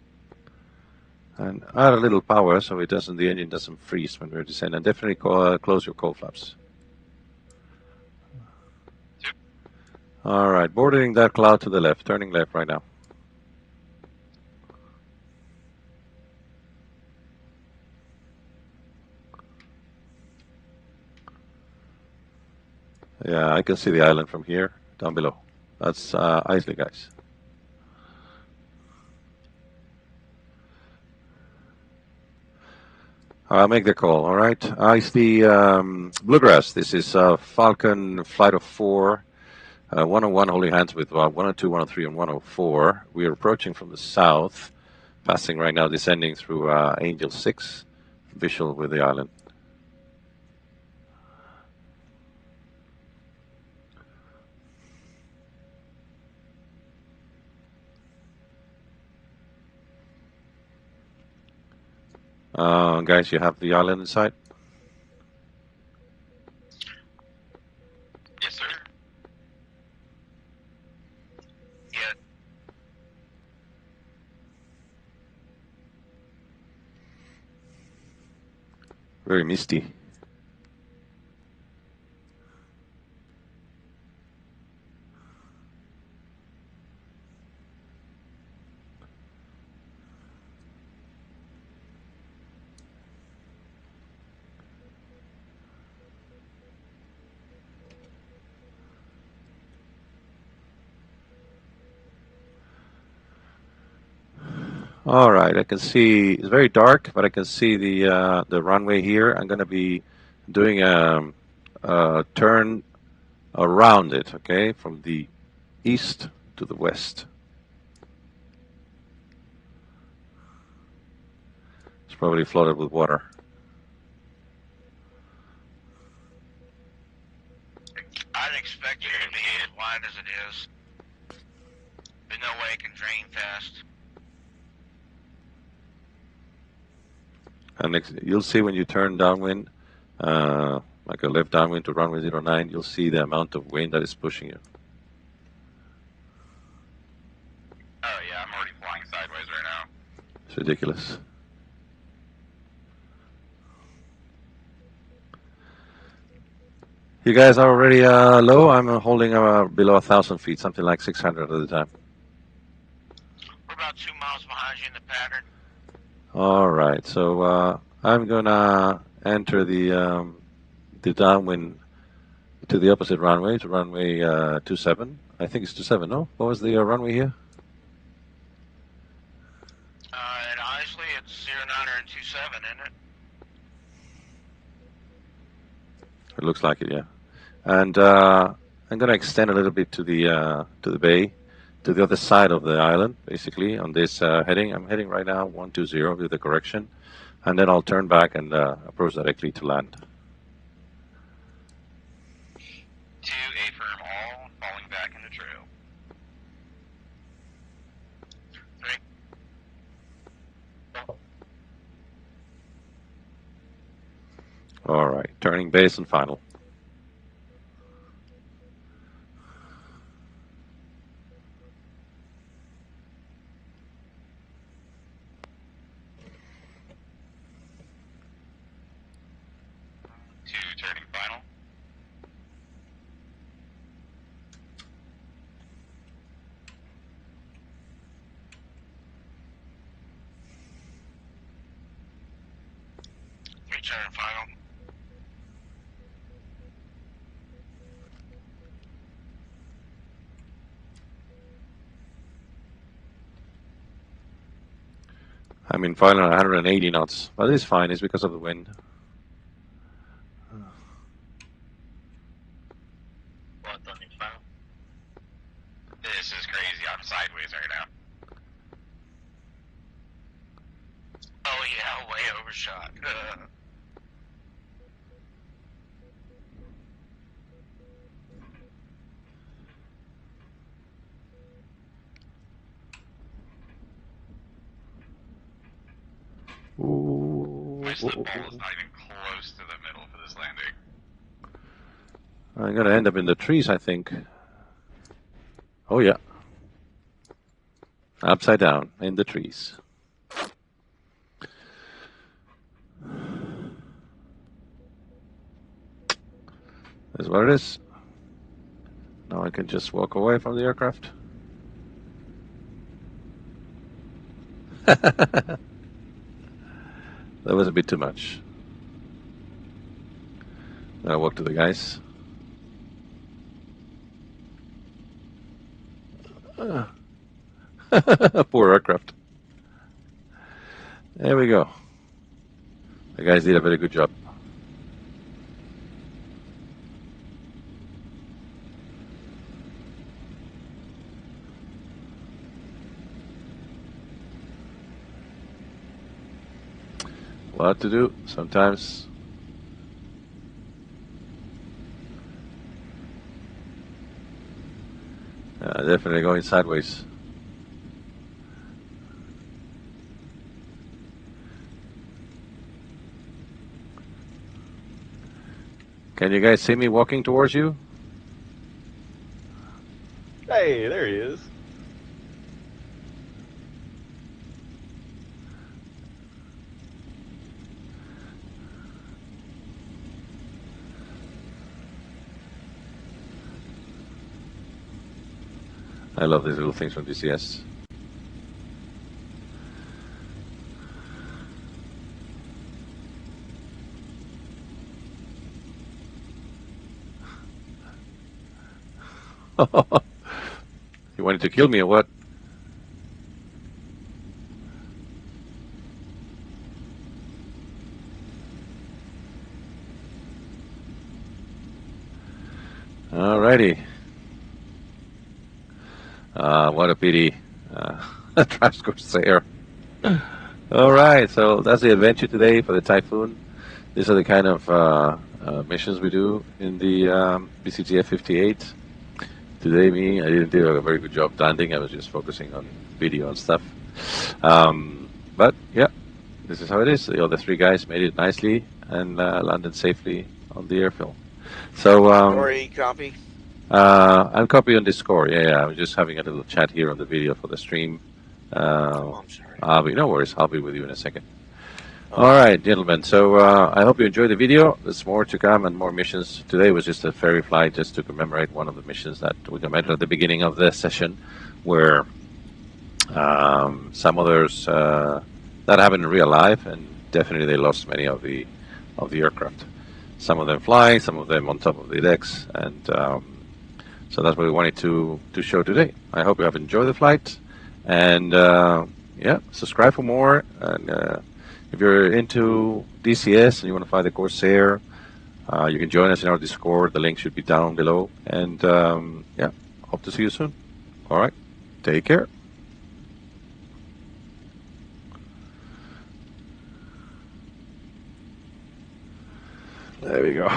[SPEAKER 1] And add a little power so it doesn't, the engine doesn't freeze when we're descending. And definitely close your cold flaps. All right, bordering that cloud to the left, turning left right now. Yeah, I can see the island from here, down below. That's Isley, guys. I'll make the call, all right? Isley Bluegrass, this is Falcon Flight of 4, 101 holding hands with 102, 103, and 104. We are approaching from the south, passing right now, descending through Angel 6, visual with the island. Guys, you have the island in sight?
[SPEAKER 4] Yes, sir.
[SPEAKER 6] Yeah.
[SPEAKER 1] Very misty. All right, I can see, it's very dark, but I can see the runway here. I'm going to be doing a turn around it, okay, from the east to the west. It's probably flooded with water.
[SPEAKER 6] I'd expect it to be as wide as it is. There's no way it can drain fast.
[SPEAKER 1] And you'll see when you turn downwind, like a left downwind to runway 09, you'll see the amount of wind that is pushing you.
[SPEAKER 4] Oh, yeah, I'm already flying sideways right now.
[SPEAKER 1] It's ridiculous. You guys are already low. I'm holding below 1,000 feet, something like 600 at the time.
[SPEAKER 6] We're about 2 miles behind you in the pattern.
[SPEAKER 1] All right, so I'm gonna enter the downwind to the opposite runway, to runway 27. I think it's 27. No, what was the runway here?
[SPEAKER 6] At Isley, it's 0927, isn't it?
[SPEAKER 1] It looks like it, yeah. And I'm gonna extend a little bit to the bay, to the other side of the island, basically on this heading. I'm heading right now 120 with the correction, and then I'll turn back and approach directly to land.
[SPEAKER 4] 2, A firm all, falling back into trail.
[SPEAKER 6] 3.
[SPEAKER 1] All right, turning base and final.
[SPEAKER 4] Turning final.
[SPEAKER 6] return final.
[SPEAKER 1] I'm in final at 180 knots, but it's fine. It's because of the wind.
[SPEAKER 5] What on in final?
[SPEAKER 4] This is crazy. I'm sideways right now.
[SPEAKER 6] Oh yeah, way overshot.
[SPEAKER 1] Ooh.
[SPEAKER 4] My slip ball is not even close to the middle for this landing.
[SPEAKER 1] I'm gonna end up in the trees, I think. Oh yeah. Upside down in the trees. That's what it is. Now I can just walk away from the aircraft. That was a bit too much. I'll walk to the guys. Poor aircraft. There we go. The guys did a very good job. What to do sometimes. Definitely going sideways. Can you guys see me walking towards you?
[SPEAKER 3] Hey, there he is.
[SPEAKER 1] I love these little things from DCS. You wanted to kill me or what? Alrighty. What a pity. Trash Corsair. Alright, so that's the adventure today for the Typhoon. These are the kind of missions we do in the vCTF-58. Today, I didn't do a very good job landing. I was just focusing on video and stuff. But yeah, this is how it is. The other three guys made it nicely and landed safely on the airfield. So,
[SPEAKER 2] Sorry, copy.
[SPEAKER 1] I'm copy on Discord. Yeah, I'm just having a little chat here on the video for the stream.
[SPEAKER 2] Oh, I'm sorry.
[SPEAKER 1] No worries. I'll be with you in a second. All right, gentlemen. So I hope you enjoyed the video. There's more to come and more missions. Today was just a ferry flight just to commemorate one of the missions that we commented at the beginning of the session, where some others that happened in real life, and definitely they lost many of the aircraft. Some of them flying, some of them on top of the decks, and so that's what we wanted to show today. I hope you have enjoyed the flight, and yeah, subscribe for more. And if you're into DCS and you want to fly the Corsair, you can join us in our Discord. The link should be down below. And yeah, hope to see you soon. All right, take care. There we go.